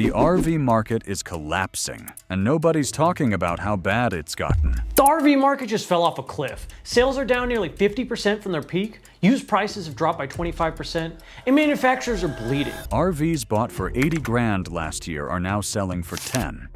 The RV market is collapsing, and nobody's talking about how bad it's gotten. The RV market just fell off a cliff. Sales are down nearly 50% from their peak, used prices have dropped by 25%, and manufacturers are bleeding. RVs bought for 80 grand last year are now selling for 10.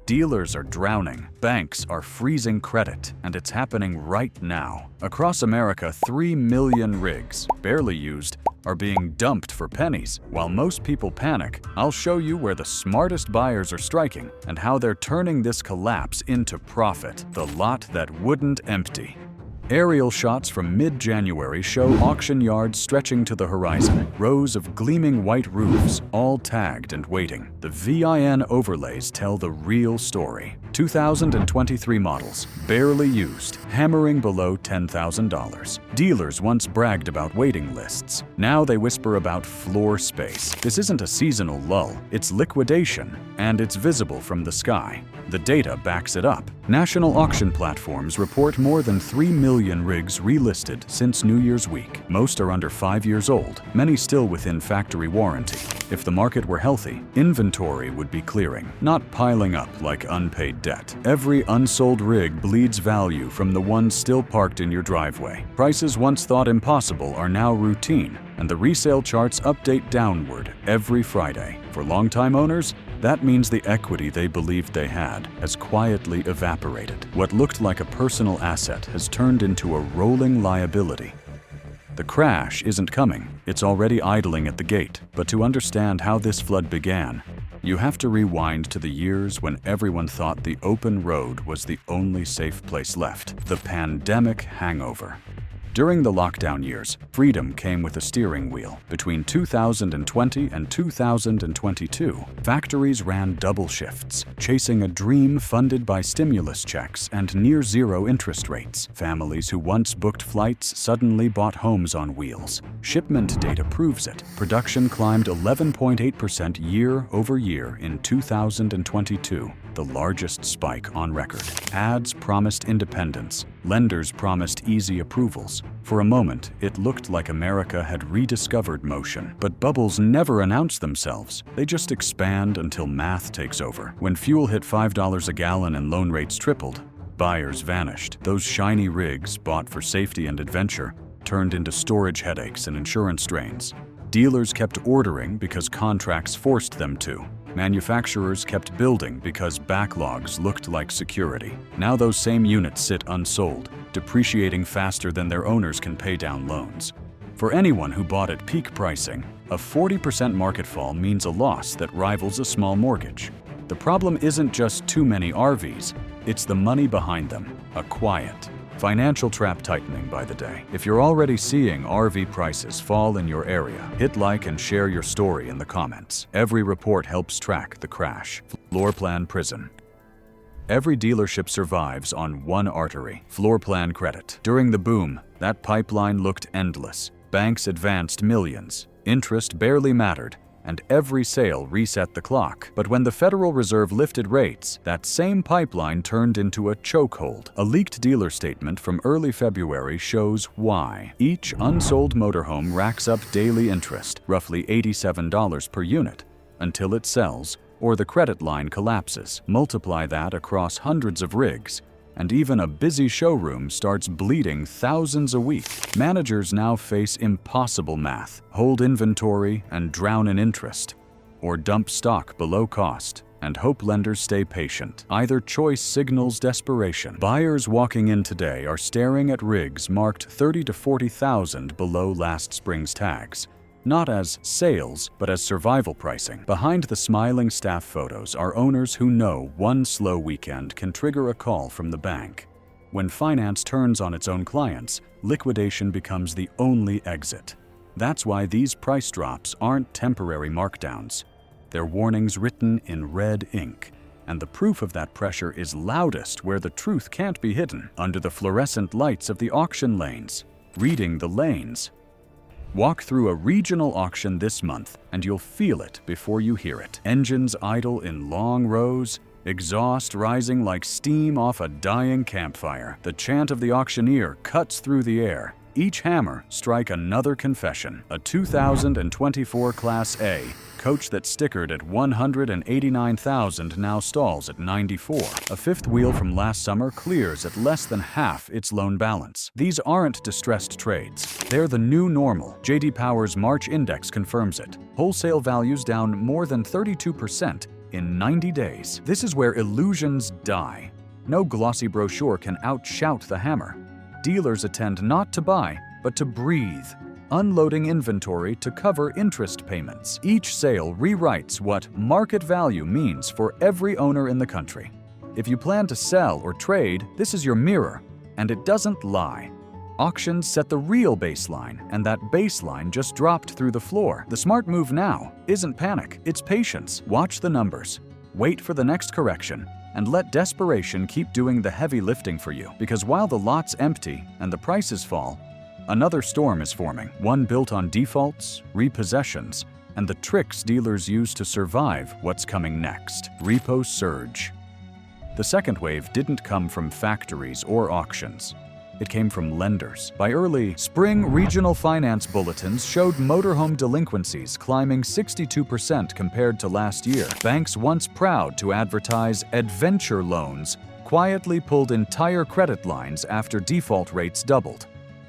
Dealers are drowning, banks are freezing credit, and it's happening right now. Across America, 3 million rigs, barely used, are being dumped for pennies. While most people panic, I'll show you where the smartest buyers are striking and how they're turning this collapse into profit, the lot that wouldn't empty. Aerial shots from mid-January show auction yards stretching to the horizon, rows of gleaming white roofs, all tagged and waiting. The VIN overlays tell the real story. 2023 models, barely used, hammering below $10,000. Dealers once bragged about waiting lists. Now they whisper about floor space. This isn't a seasonal lull, it's liquidation, and it's visible from the sky. The data backs it up. National auction platforms report more than 3 million rigs relisted since New Year's week. Most are under 5 years old, many still within factory warranty. If the market were healthy, inventory would be clearing, not piling up like unpaid debt. Every unsold rig bleeds value from the ones still parked in your driveway. Prices once thought impossible are now routine, and the resale charts update downward every Friday. For longtime owners, that means the equity they believed they had has quietly evaporated. What looked like a personal asset has turned into a rolling liability. The crash isn't coming, it's already idling at the gate. But to understand how this flood began, you have to rewind to the years when everyone thought the open road was the only safe place left. The pandemic hangover. During the lockdown years, freedom came with a steering wheel. Between 2020 and 2022, factories ran double shifts, chasing a dream funded by stimulus checks and near-zero interest rates. Families who once booked flights suddenly bought homes on wheels. Shipment data proves it. Production climbed 11.8% year over year in 2022, the largest spike on record. Ads promised independence. Lenders promised easy approvals. For a moment, it looked like America had rediscovered motion. But bubbles never announce themselves. They just expand until math takes over. When fuel hit $5 a gallon and loan rates tripled, buyers vanished. Those shiny rigs, bought for safety and adventure, turned into storage headaches and insurance drains. Dealers kept ordering because contracts forced them to. Manufacturers kept building because backlogs looked like security. Now those same units sit unsold, depreciating faster than their owners can pay down loans. For anyone who bought at peak pricing, a 40% market fall means a loss that rivals a small mortgage. The problem isn't just too many RVs, it's the money behind them, a quiet, financial trap tightening by the day. If you're already seeing RV prices fall in your area, hit like and share your story in the comments. Every report helps track the crash. Floor plan prison. Every dealership survives on one artery, floor plan credit. During the boom, that pipeline looked endless. Banks advanced millions. Interest barely mattered, and every sale reset the clock. But when the Federal Reserve lifted rates, that same pipeline turned into a chokehold. A leaked dealer statement from early February shows why. Each unsold motorhome racks up daily interest, roughly $87 per unit, until it sells or the credit line collapses. Multiply that across hundreds of rigs, and even a busy showroom starts bleeding thousands a week. Managers now face impossible math: hold inventory and drown in interest, or dump stock below cost and hope lenders stay patient. Either choice signals desperation. Buyers walking in today are staring at rigs marked 30 to 40,000 below last spring's tags. Not as sales, but as survival pricing. Behind the smiling staff photos are owners who know one slow weekend can trigger a call from the bank. When finance turns on its own clients, liquidation becomes the only exit. That's why these price drops aren't temporary markdowns. They're warnings written in red ink. And the proof of that pressure is loudest where the truth can't be hidden, under the fluorescent lights of the auction lanes. Reading the lanes. Walk through a regional auction this month and you'll feel it before you hear it. Engines idle in long rows, exhaust rising like steam off a dying campfire. The chant of the auctioneer cuts through the air. Each hammer strike another confession. A 2024 Class A, Coach that stickered at $189,000 now stalls at $94,000. A fifth wheel from last summer clears at less than half its loan balance. These aren't distressed trades. They're the new normal. J.D. Power's March index confirms it. Wholesale values down more than 32% in 90 days. This is where illusions die. No glossy brochure can outshout the hammer. Dealers attend not to buy, but to breathe, unloading inventory to cover interest payments. Each sale rewrites what market value means for every owner in the country. If you plan to sell or trade, this is your mirror, and it doesn't lie. Auctions set the real baseline, and that baseline just dropped through the floor. The smart move now isn't panic, it's patience. Watch the numbers, wait for the next correction, and let desperation keep doing the heavy lifting for you. Because while the lot's empty and the prices fall, another storm is forming, one built on defaults, repossessions, and the tricks dealers use to survive what's coming next. Repo surge. The second wave didn't come from factories or auctions. It came from lenders. By early spring, regional finance bulletins showed motorhome delinquencies climbing 62% compared to last year. Banks once proud to advertise adventure loans quietly pulled entire credit lines after default rates doubled.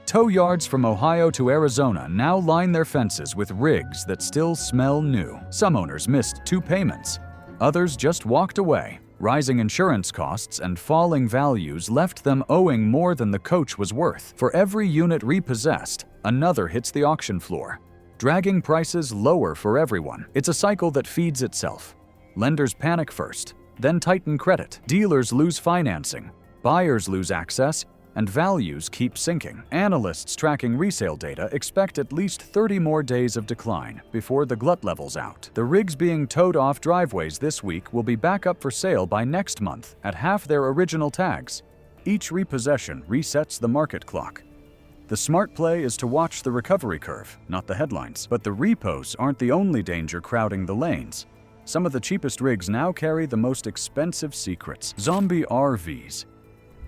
Tow yards from Ohio to Arizona now line their fences with rigs that still smell new. Some owners missed 2 payments. Others just walked away. Rising insurance costs and falling values left them owing more than the coach was worth. For every unit repossessed, another hits the auction floor, dragging prices lower for everyone. It's a cycle that feeds itself. Lenders panic first, then tighten credit. Dealers lose financing, buyers lose access, and values keep sinking. Analysts tracking resale data expect at least 30 more days of decline before the glut levels out. The rigs being towed off driveways this week will be back up for sale by next month at half their original tags. Each repossession resets the market clock. The smart play is to watch the recovery curve, not the headlines. But the repos aren't the only danger crowding the lanes. Some of the cheapest rigs now carry the most expensive secrets. Zombie R-vees.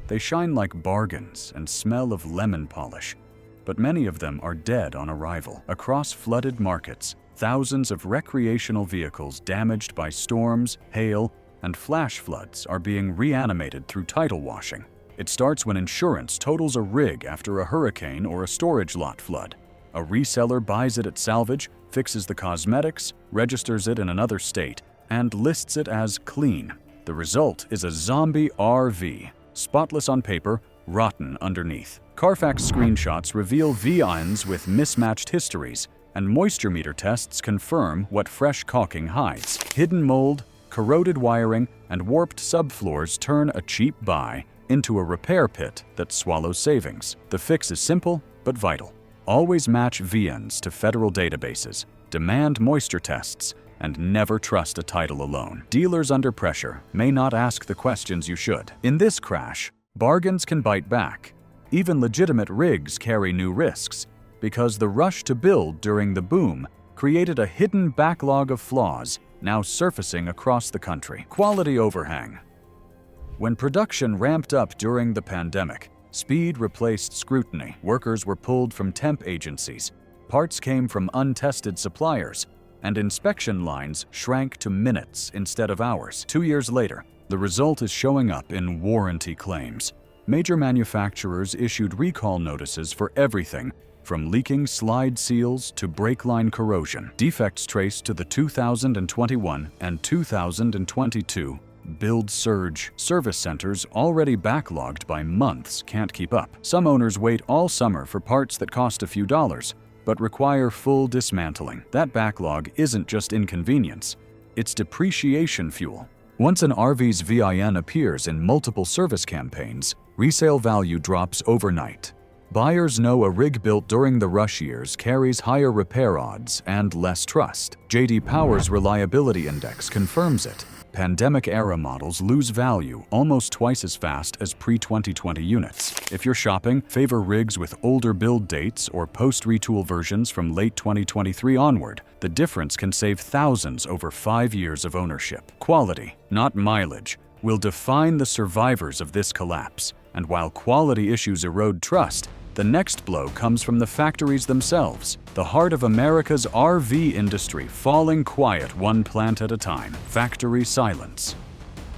They shine like bargains and smell of lemon polish, but many of them are dead on arrival. Across flooded markets, thousands of recreational vehicles damaged by storms, hail, and flash floods are being reanimated through tidal washing. It starts when insurance totals a rig after a hurricane or a storage lot flood. A reseller buys it at salvage, fixes the cosmetics, registers it in another state, and lists it as clean. The result is a zombie R-vee. Spotless on paper, rotten underneath. Carfax screenshots reveal VINs with mismatched histories, and moisture meter tests confirm what fresh caulking hides. Hidden mold, corroded wiring, and warped subfloors turn a cheap buy into a repair pit that swallows savings. The fix is simple but vital. Always match VINs to federal databases, demand moisture tests, and never trust a title alone. Dealers under pressure may not ask the questions you should. In this crash, bargains can bite back. Even legitimate rigs carry new risks, because the rush to build during the boom created a hidden backlog of flaws now surfacing across the country. Quality overhang. When production ramped up during the pandemic, speed replaced scrutiny. Workers were pulled from temp agencies. Parts came from untested suppliers, and inspection lines shrank to minutes instead of hours. 2 years later, the result is showing up in warranty claims. Major manufacturers issued recall notices for everything from leaking slide seals to brake line corrosion. Defects traced to the 2021 and 2022 build surge. Service centers already backlogged by months can't keep up. Some owners wait all summer for parts that cost a few dollars, but require full dismantling. That backlog isn't just inconvenience, it's depreciation fuel. Once an R-vee's VIN appears in multiple service campaigns, resale value drops overnight. Buyers know a rig built during the rush years carries higher repair odds and less trust. J.D. Power's Reliability Index confirms it. Pandemic-era models lose value almost twice as fast as pre-2020 units. If you're shopping, favor rigs with older build dates or post-retool versions from late 2023 onward. The difference can save thousands over 5 years of ownership. Quality, not mileage, will define the survivors of this collapse. And while quality issues erode trust, The next blow comes from the factories themselves, the heart of America's R-vee industry falling quiet one plant at a time. Factory silence.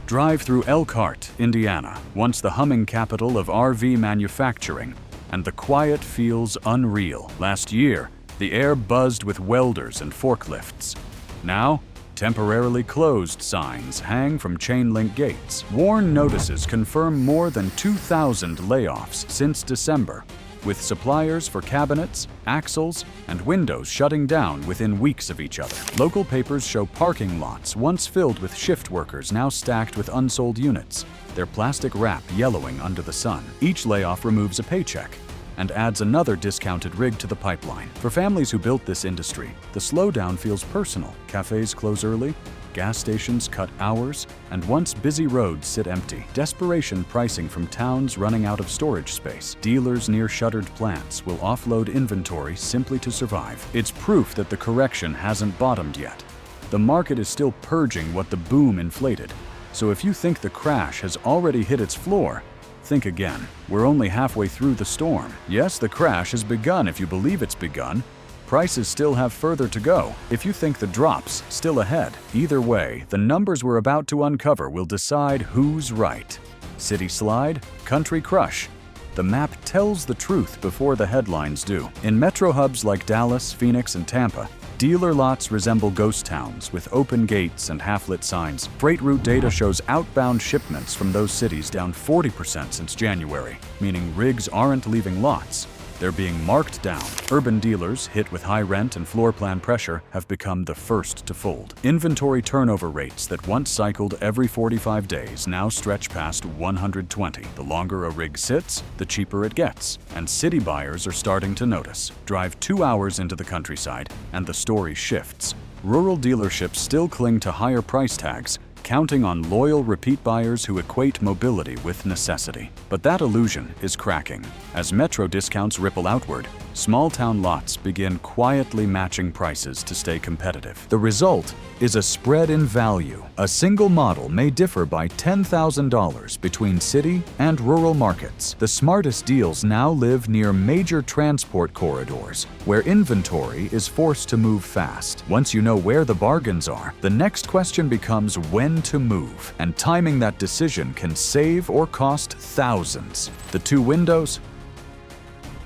Drive through Elkhart, Indiana, once the humming capital of R-vee manufacturing, and the quiet feels unreal. Last year, the air buzzed with welders and forklifts. Now, temporarily closed signs hang from chain-link gates. Worn notices confirm more than 2,000 layoffs since December, with suppliers for cabinets, axles, and windows shutting down within weeks of each other. Local papers show parking lots once filled with shift workers now stacked with unsold units, their plastic wrap yellowing under the sun. Each layoff removes a paycheck and adds another discounted rig to the pipeline. For families who built this industry, the slowdown feels personal. Cafes close early, gas stations cut hours, and once busy roads sit empty. Desperation pricing from towns running out of storage space. Dealers near shuttered plants will offload inventory simply to survive. It's proof that the correction hasn't bottomed yet. The market is still purging what the boom inflated. So if you think the crash has already hit its floor, think again. We're only halfway through the storm. Yes, the crash has begun if you believe it's begun. Prices still have further to go if you think the drop's still ahead. Either way, the numbers we're about to uncover will decide who's right. City slide, country crush. The map tells the truth before the headlines do. In metro hubs like Dallas, Phoenix, and Tampa, dealer lots resemble ghost towns with open gates and half-lit signs. Freight route data shows outbound shipments from those cities down 40% since January, meaning rigs aren't leaving lots. They're being marked down. Urban dealers, hit with high rent and floor plan pressure, have become the first to fold. Inventory turnover rates that once cycled every 45 days now stretch past 120. The longer a rig sits, the cheaper it gets, and city buyers are starting to notice. Drive 2 hours into the countryside, and the story shifts. Rural dealerships still cling to higher price tags, counting on loyal repeat buyers who equate mobility with necessity. But that illusion is cracking. As metro discounts ripple outward, small-town lots begin quietly matching prices to stay competitive. The result is a spread in value. A single model may differ by $10,000 between city and rural markets. The smartest deals now live near major transport corridors, where inventory is forced to move fast. Once you know where the bargains are, the next question becomes when to move, and timing that decision can save or cost thousands. The two windows?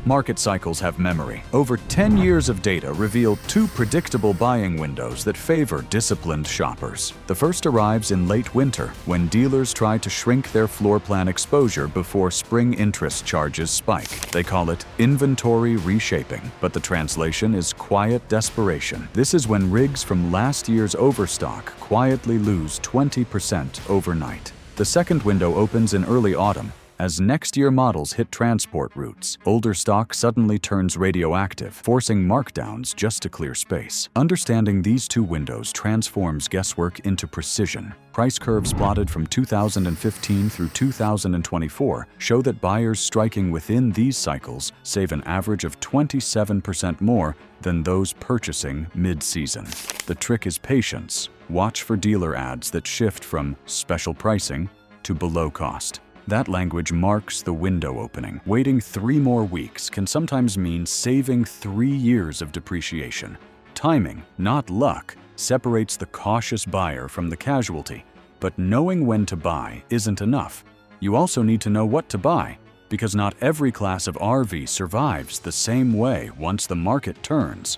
Market cycles have memory. Over 10 years of data reveal two predictable buying windows that favor disciplined shoppers. The first arrives in late winter, when dealers try to shrink their floor plan exposure before spring interest charges spike. They call it inventory reshaping, but the translation is quiet desperation. This is when rigs from last year's overstock quietly lose 20% overnight. The second window opens in early autumn. As next-year models hit transport routes, older stock suddenly turns radioactive, forcing markdowns just to clear space. Understanding these two windows transforms guesswork into precision. Price curves plotted from 2015 through 2024 show that buyers striking within these cycles save an average of 27% more than those purchasing mid-season. The trick is patience. Watch for dealer ads that shift from special pricing to below cost. That language marks the window opening. Waiting 3 more weeks can sometimes mean saving 3 years of depreciation. Timing, not luck, separates the cautious buyer from the casualty. But knowing when to buy isn't enough. You also need to know what to buy, because not every class of R-vee survives the same way once the market turns.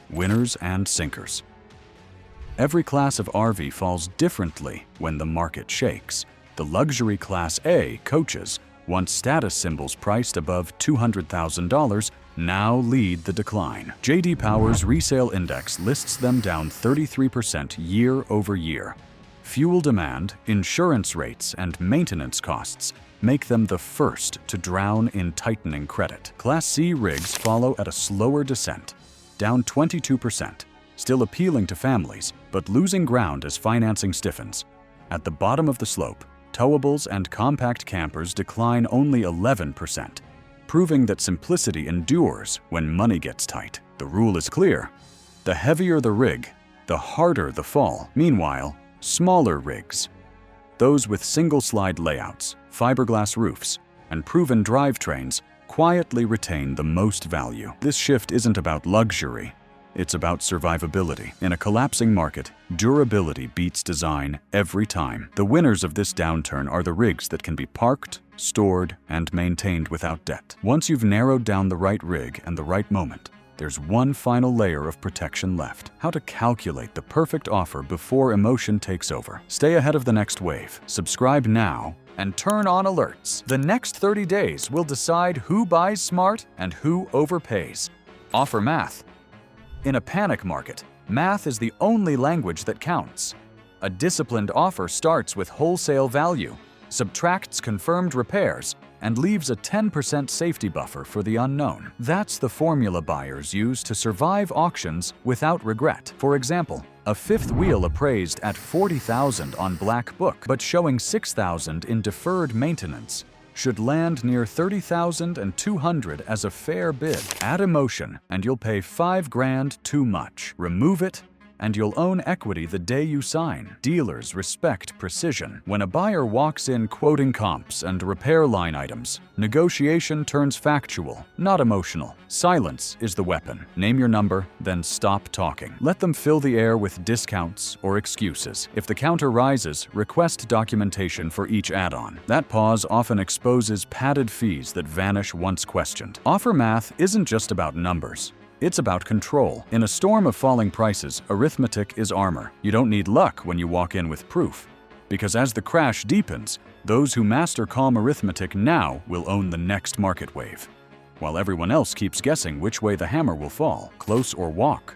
Winners and sinkers. Every class of R-vee falls differently when the market shakes. The luxury Class A coaches, once status symbols priced above $200,000, now lead the decline. J.D. Power's resale index lists them down 33% year over year. Fuel demand, insurance rates, and maintenance costs make them the first to drown in tightening credit. Class C rigs follow at a slower descent, down 22%, still appealing to families, but losing ground as financing stiffens. At the bottom of the slope, towables and compact campers decline only 11%, proving that simplicity endures when money gets tight. The rule is clear. The heavier the rig, the harder the fall. Meanwhile, smaller rigs, those with single-slide layouts, fiberglass roofs, and proven drivetrains, quietly retain the most value. This shift isn't about luxury. It's about survivability. In a collapsing market, durability beats design every time. The winners of this downturn are the rigs that can be parked, stored, and maintained without debt. Once you've narrowed down the right rig and the right moment, there's one final layer of protection left: how to calculate the perfect offer before emotion takes over. Stay ahead of the next wave. Subscribe now and turn on alerts. The next 30 days will decide who buys smart and who overpays. Offer math. In a panic market, math is the only language that counts. A disciplined offer starts with wholesale value, subtracts confirmed repairs, and leaves a 10% safety buffer for the unknown. That's the formula buyers use to survive auctions without regret. For example, a fifth wheel appraised at $40,000 on Black Book, but showing $6,000 in deferred maintenance, should land near $30,200 as a fair bid. Add emotion, and you'll pay $5,000 too much. Remove it, and you'll own equity the day you sign. Dealers respect precision. When a buyer walks in quoting comps and repair line items, negotiation turns factual, not emotional. Silence is the weapon. Name your number, then stop talking. Let them fill the air with discounts or excuses. If the counter rises, request documentation for each add-on. That pause often exposes padded fees that vanish once questioned. Offer math isn't just about numbers. It's about control. In a storm of falling prices, arithmetic is armor. You don't need luck when you walk in with proof. Because as the crash deepens, those who master calm arithmetic now will own the next market wave, while everyone else keeps guessing which way the hammer will fall, close or walk.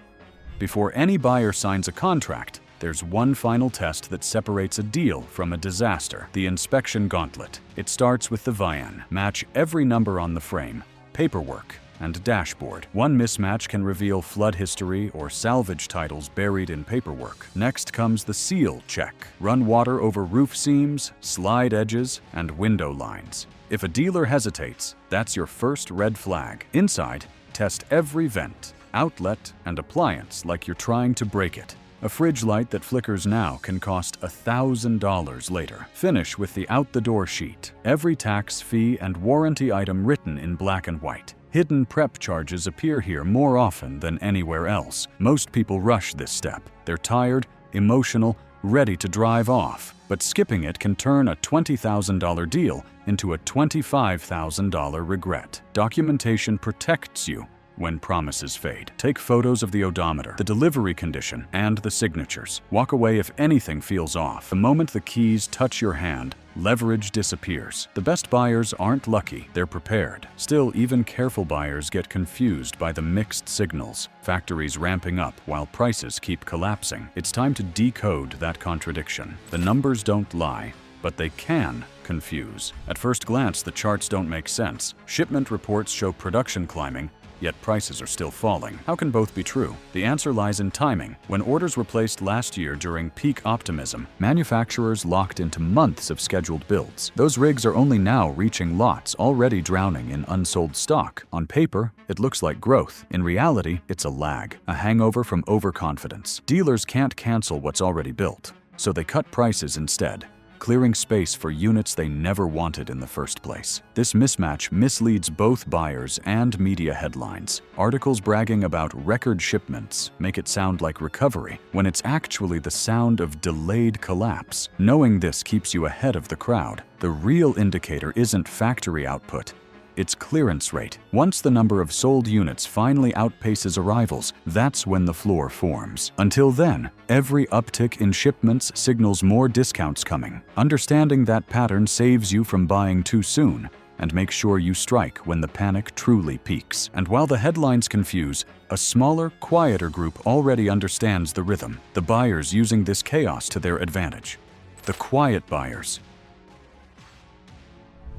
Before any buyer signs a contract, there's one final test that separates a deal from a disaster: the inspection gauntlet. It starts with the VIN. Match every number on the frame, paperwork, and dashboard. One mismatch can reveal flood history or salvage titles buried in paperwork. Next comes the seal check. Run water over roof seams, slide edges, and window lines. If a dealer hesitates, that's your first red flag. Inside, test every vent, outlet, and appliance like you're trying to break it. A fridge light that flickers now can cost $1,000 later. Finish with the out-the-door sheet. Every tax, fee, and warranty item written in black and white. Hidden prep charges appear here more often than anywhere else. Most people rush this step. They're tired, emotional, ready to drive off. But skipping it can turn a $20,000 deal into a $25,000 regret. Documentation protects you when promises fade. Take photos of the odometer, the delivery condition, and the signatures. Walk away if anything feels off. The moment the keys touch your hand, leverage disappears. The best buyers aren't lucky, they're prepared. Still, even careful buyers get confused by the mixed signals. Factories ramping up while prices keep collapsing. It's time to decode that contradiction. The numbers don't lie, but they can confuse. At first glance, the charts don't make sense. Shipment reports show production climbing, yet prices are still falling. How can both be true? The answer lies in timing. When orders were placed last year during peak optimism, manufacturers locked into months of scheduled builds. Those rigs are only now reaching lots already drowning in unsold stock. On paper, it looks like growth. In reality, it's a lag, a hangover from overconfidence. Dealers can't cancel what's already built, so they cut prices instead, clearing space for units they never wanted in the first place. This mismatch misleads both buyers and media headlines. Articles bragging about record shipments make it sound like recovery, when it's actually the sound of delayed collapse. Knowing this keeps you ahead of the crowd. The real indicator isn't factory output, it's clearance rate. Once the number of sold units finally outpaces arrivals, that's when the floor forms. Until then, every uptick in shipments signals more discounts coming. Understanding that pattern saves you from buying too soon and makes sure you strike when the panic truly peaks. And while the headlines confuse, a smaller, quieter group already understands the rhythm. The buyers using this chaos to their advantage. The quiet buyers.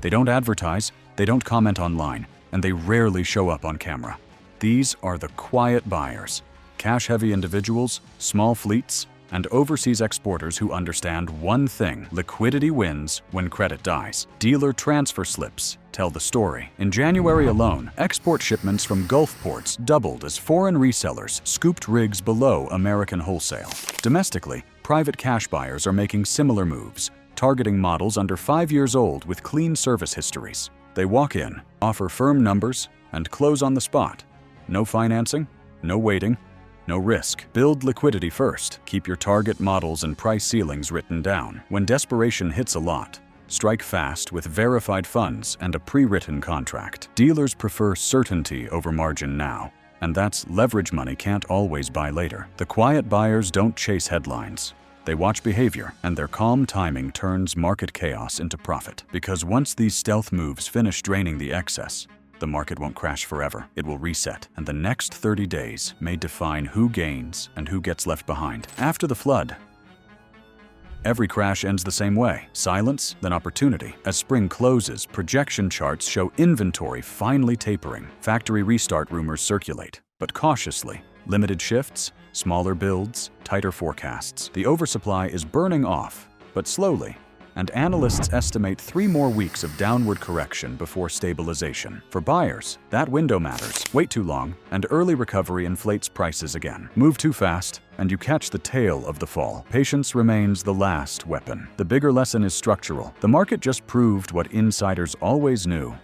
They don't advertise, they don't comment online, and they rarely show up on camera. These are the quiet buyers, cash-heavy individuals, small fleets, and overseas exporters who understand one thing: liquidity wins when credit dies. Dealer transfer slips tell the story. In January alone, export shipments from Gulf ports doubled as foreign resellers scooped rigs below American wholesale. Domestically, private cash buyers are making similar moves, targeting models under 5 years old with clean service histories. They walk in, offer firm numbers, and close on the spot. No financing, no waiting, no risk. Build liquidity first. Keep your target models and price ceilings written down. When desperation hits a lot, strike fast with verified funds and a pre-written contract. Dealers prefer certainty over margin now, and that's leverage money can't always buy later. The quiet buyers don't chase headlines. They watch behavior, and their calm timing turns market chaos into profit. Because once these stealth moves finish draining the excess, the market won't crash forever. It will reset, and the next 30 days may define who gains and who gets left behind. After the flood, every crash ends the same way. Silence, then opportunity. As spring closes, projection charts show inventory finally tapering. Factory restart rumors circulate, but cautiously. Limited shifts, smaller builds, tighter forecasts. The oversupply is burning off, but slowly, and analysts estimate 3 more weeks of downward correction before stabilization. For buyers, that window matters. Wait too long, and early recovery inflates prices again. Move too fast, and you catch the tail of the fall. Patience remains the last weapon. The bigger lesson is structural. The market just proved what insiders always knew.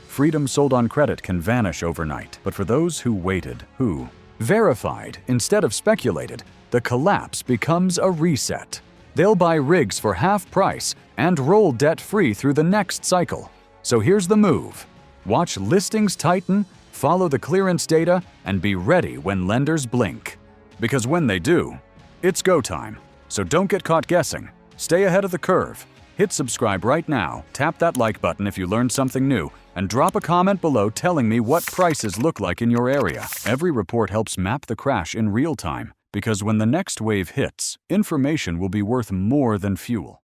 Freedom sold on credit can vanish overnight, but for those who waited, who verified instead of speculated, the collapse becomes a reset. They'll buy rigs for half price and roll debt-free through the next cycle. So here's the move. Watch listings tighten, follow the clearance data, and be ready when lenders blink. Because when they do, it's go time. So don't get caught guessing. Stay ahead of the curve. Hit subscribe right now, tap that like button if you learned something new, and drop a comment below telling me what prices look like in your area. Every report helps map the crash in real time, because when the next wave hits, information will be worth more than fuel.